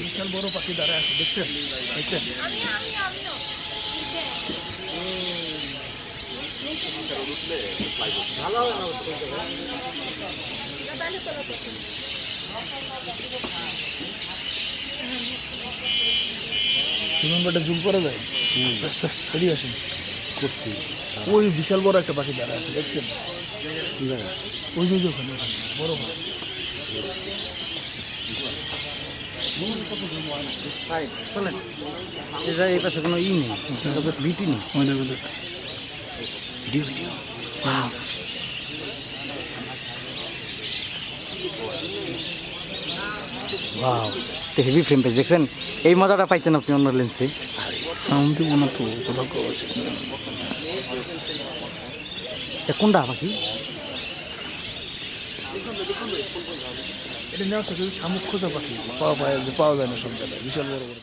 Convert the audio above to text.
বিশাল বড় পাখি দাঁড়ায় আছে, দেখছেন? দেখছেন? বিমানটা জুম করা যায়, আস্তে আস্তে আস্তে এদিকে আসেন। করছি ওই বিশাল বড় একটা পাখি দাঁড়ায় আছে, দেখছেন? ওই যে ওখানে বড় হয়। এই পাশে কোনো ই নেই, ভিটি নেই। Video video wow, heavy frame page দেখছেন। এই মজাটা পাইছেন আপনি অন্য লেন্সে। সাউন্ড দিব না তো, কোথাও কোনটা পাখি? এটা নেওয়া শামুক খোঁজা পাখি, পাওয়া যায় না সব জায়গায়, বিশাল বড় বড়।